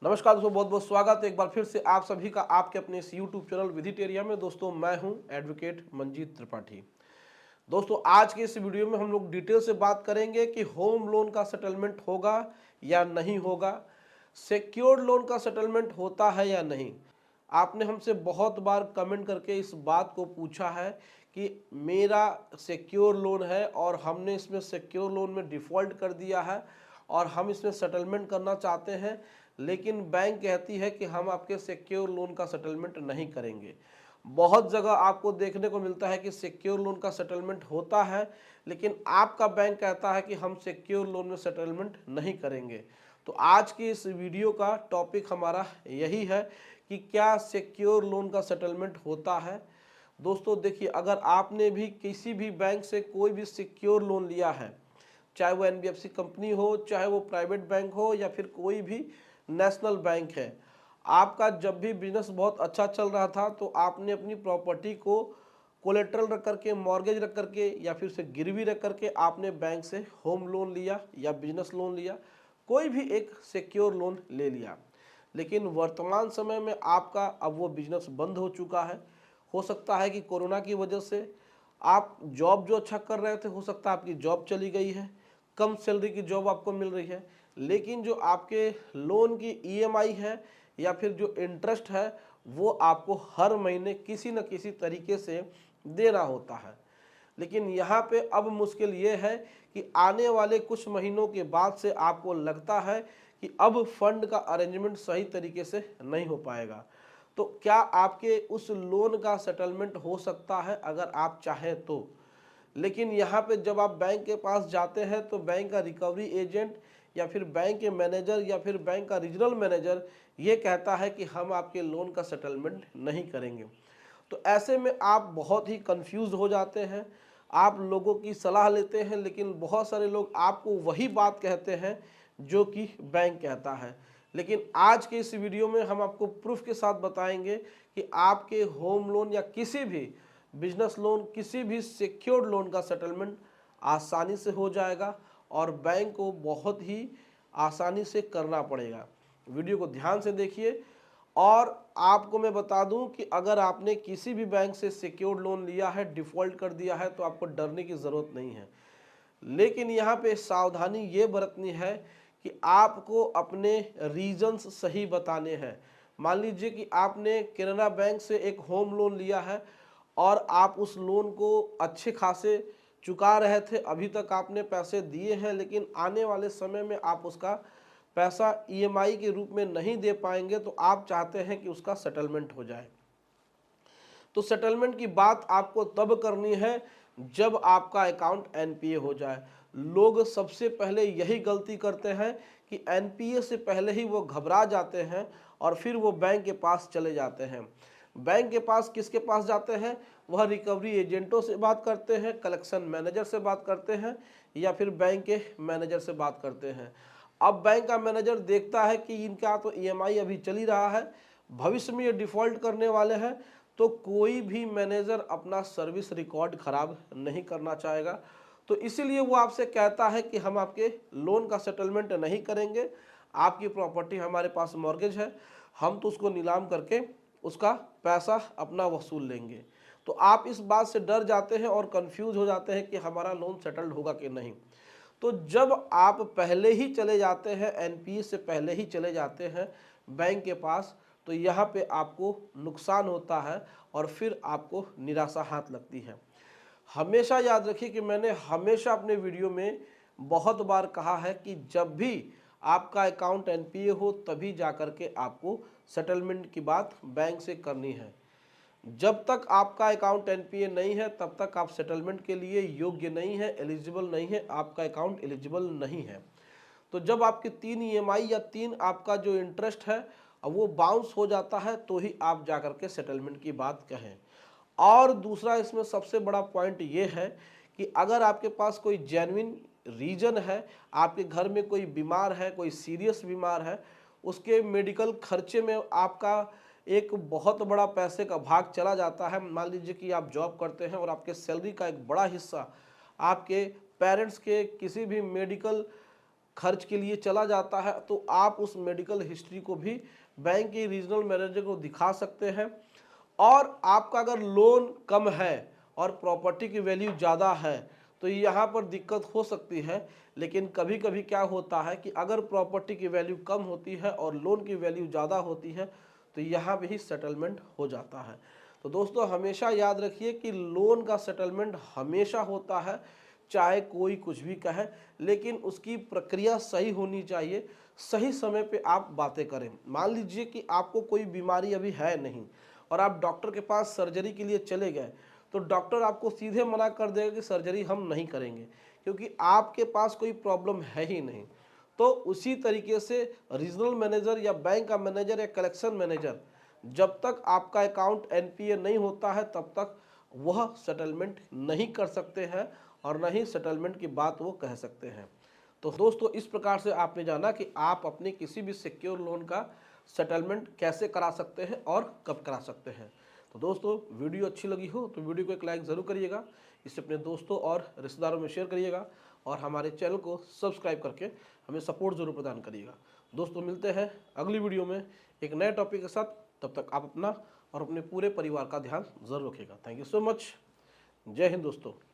नमस्कार दोस्तों, बहुत बहुत स्वागत है एक बार फिर से आप सभी का आपके अपने इस YouTube चैनल विधिटेरिया में। दोस्तों मैं हूं एडवोकेट मंजीत त्रिपाठी। दोस्तों आज के इस वीडियो में हम लोग डिटेल से बात करेंगे कि होम लोन का सेटलमेंट होगा या नहीं होगा, सिक्योर्ड लोन का सेटलमेंट होता है या नहीं। आपने हमसे बहुत बार कमेंट करके इस बात को पूछा है कि मेरा सिक्योर लोन है और हमने इसमें सिक्योर लोन में डिफ़ॉल्ट कर दिया है और हम इसमें सेटलमेंट करना चाहते हैं, लेकिन बैंक कहती है कि हम आपके सिक्योर लोन का सेटलमेंट नहीं करेंगे। बहुत जगह आपको देखने को मिलता है कि सिक्योर लोन का सेटलमेंट होता है, लेकिन आपका बैंक कहता है कि हम सिक्योर लोन में सेटलमेंट नहीं करेंगे। तो आज की इस वीडियो का टॉपिक हमारा यही है कि क्या सिक्योर लोन का सेटलमेंट होता है। दोस्तों देखिए, अगर आपने भी किसी भी बैंक से कोई भी सिक्योर लोन लिया है, चाहे वो एनबीएफसी कंपनी हो, चाहे वो प्राइवेट बैंक हो या फिर कोई भी नेशनल बैंक है, आपका जब भी बिजनेस बहुत अच्छा चल रहा था तो आपने अपनी प्रॉपर्टी को कोलेट्रल रख करके, मॉर्गेज रख करके या फिर उसे गिरवी रख करके आपने बैंक से होम लोन लिया या बिजनेस लोन लिया, कोई भी एक सिक्योर लोन ले लिया। लेकिन वर्तमान समय में आपका अब वो बिजनेस बंद हो चुका है। हो सकता है कि कोरोना की वजह से आप जॉब जो अच्छा कर रहे थे, हो सकता है आपकी जॉब चली गई है, कम सैलरी की जॉब आपको मिल रही है, लेकिन जो आपके लोन की ईएमआई है या फिर जो इंटरेस्ट है वो आपको हर महीने किसी न किसी तरीके से देना होता है। लेकिन यहाँ पे अब मुश्किल ये है कि आने वाले कुछ महीनों के बाद से आपको लगता है कि अब फंड का अरेंजमेंट सही तरीके से नहीं हो पाएगा। तो क्या आपके उस लोन का सेटलमेंट हो सकता है अगर आप चाहें तो। लेकिन यहाँ पे जब आप बैंक के पास जाते हैं तो बैंक का रिकवरी एजेंट या फिर बैंक के मैनेजर या फिर बैंक का रीजनल मैनेजर ये कहता है कि हम आपके लोन का सेटलमेंट नहीं करेंगे। तो ऐसे में आप बहुत ही कंफ्यूज हो जाते हैं, आप लोगों की सलाह लेते हैं, लेकिन बहुत सारे लोग आपको वही बात कहते हैं जो कि बैंक कहता है। लेकिन आज के इस वीडियो में हम आपको प्रूफ के साथ बताएंगे कि आपके होम लोन या किसी भी बिजनेस लोन, किसी भी सिक्योर्ड लोन का सेटलमेंट आसानी से हो जाएगा और बैंक को बहुत ही आसानी से करना पड़ेगा। वीडियो को ध्यान से देखिए। और आपको मैं बता दूं कि अगर आपने किसी भी बैंक से सिक्योर्ड लोन लिया है, डिफ़ॉल्ट कर दिया है, तो आपको डरने की ज़रूरत नहीं है। लेकिन यहाँ पे सावधानी ये बरतनी है कि आपको अपने रीजंस सही बताने हैं। मान लीजिए कि आपने केनरा बैंक से एक होम लोन लिया है और आप उस लोन को अच्छे खासे चुका रहे थे, अभी तक आपने पैसे दिए हैं, लेकिन आने वाले समय में आप उसका पैसा ईएमआई के रूप में नहीं दे पाएंगे, तो आप चाहते हैं कि उसका सेटलमेंट हो जाए। तो सेटलमेंट की बात आपको तब करनी है जब आपका अकाउंट एनपीए हो जाए। लोग सबसे पहले यही गलती करते हैं कि एनपीए से पहले ही वो घबरा जाते हैं और फिर वो बैंक के पास चले जाते हैं। बैंक के पास किसके पास जाते हैं? वह रिकवरी एजेंटों से बात करते हैं, कलेक्शन मैनेजर से बात करते हैं या फिर बैंक के मैनेजर से बात करते हैं। अब बैंक का मैनेजर देखता है कि इनका तो ईएमआई अभी चल ही रहा है, भविष्य में ये डिफ़ॉल्ट करने वाले हैं, तो कोई भी मैनेजर अपना सर्विस रिकॉर्ड खराब नहीं करना चाहेगा। तो इसीलिए वो आपसे कहता है कि हम आपके लोन का सेटलमेंट नहीं करेंगे, आपकी प्रॉपर्टी हमारे पास मॉर्गेज है, हम तो उसको नीलाम करके उसका पैसा अपना वसूल लेंगे। तो आप इस बात से डर जाते हैं और कंफ्यूज हो जाते हैं कि हमारा लोन सेटल्ड होगा कि नहीं। तो जब आप पहले ही चले जाते हैं, एनपीए से पहले ही चले जाते हैं बैंक के पास, तो यहाँ पे आपको नुकसान होता है और फिर आपको निराशा हाथ लगती है। हमेशा याद रखिए कि मैंने हमेशा अपने वीडियो में बहुत बार कहा है कि जब भी आपका अकाउंट एनपीए हो तभी जाकर के आपको सेटलमेंट की बात बैंक से करनी है। जब तक आपका अकाउंट एनपीए नहीं है तब तक आप सेटलमेंट के लिए योग्य नहीं है, एलिजिबल नहीं है, आपका अकाउंट एलिजिबल नहीं है। तो जब आपके 3 ईएमआई या 3 आपका जो इंटरेस्ट है वो बाउंस हो जाता है तो ही आप जाकर के सेटलमेंट की बात कहें। और दूसरा इसमें सबसे बड़ा पॉइंट ये है कि अगर आपके पास कोई जेन्युइन रीजन है, आपके घर में कोई बीमार है, कोई सीरियस बीमार है, उसके मेडिकल खर्चे में आपका एक बहुत बड़ा पैसे का भाग चला जाता है। मान लीजिए कि आप जॉब करते हैं और आपके सैलरी का एक बड़ा हिस्सा आपके पेरेंट्स के किसी भी मेडिकल खर्च के लिए चला जाता है तो आप उस मेडिकल हिस्ट्री को भी बैंक के रीजनल मैनेजर को दिखा सकते हैं। और आपका अगर लोन कम है और प्रॉपर्टी की वैल्यू ज़्यादा है तो यहाँ पर दिक्कत हो सकती है। लेकिन कभी कभी क्या होता है कि अगर प्रॉपर्टी की वैल्यू कम होती है और लोन की वैल्यू ज़्यादा होती है तो यहाँ भी सेटलमेंट हो जाता है। तो दोस्तों हमेशा याद रखिए कि लोन का सेटलमेंट हमेशा होता है, चाहे कोई कुछ भी कहे, लेकिन उसकी प्रक्रिया सही होनी चाहिए। सही समय पे आप बातें करें। मान लीजिए कि आपको कोई बीमारी अभी है नहीं और आप डॉक्टर के पास सर्जरी के लिए चले गए, तो डॉक्टर आपको सीधे मना कर देगा कि सर्जरी हम नहीं करेंगे, क्योंकि आपके पास कोई प्रॉब्लम है ही नहीं। तो उसी तरीके से रीजनल मैनेजर या बैंक का मैनेजर या कलेक्शन मैनेजर जब तक आपका अकाउंट एनपीए नहीं होता है तब तक वह सेटलमेंट नहीं कर सकते हैं और न ही सेटलमेंट की बात वो कह सकते हैं। तो दोस्तों इस प्रकार से आपने जाना कि आप अपने किसी भी सिक्योर लोन का सेटलमेंट कैसे करा सकते हैं और कब करा सकते हैं। तो दोस्तों वीडियो अच्छी लगी हो तो वीडियो को एक लाइक ज़रूर करिएगा, इसे अपने दोस्तों और रिश्तेदारों में शेयर करिएगा और हमारे चैनल को सब्सक्राइब करके हमें सपोर्ट ज़रूर प्रदान करिएगा। दोस्तों मिलते हैं अगली वीडियो में एक नए टॉपिक के साथ। तब तक आप अपना और अपने पूरे परिवार का ध्यान ज़रूर रखिएगा। Thank you so much. जय हिंद दोस्तों।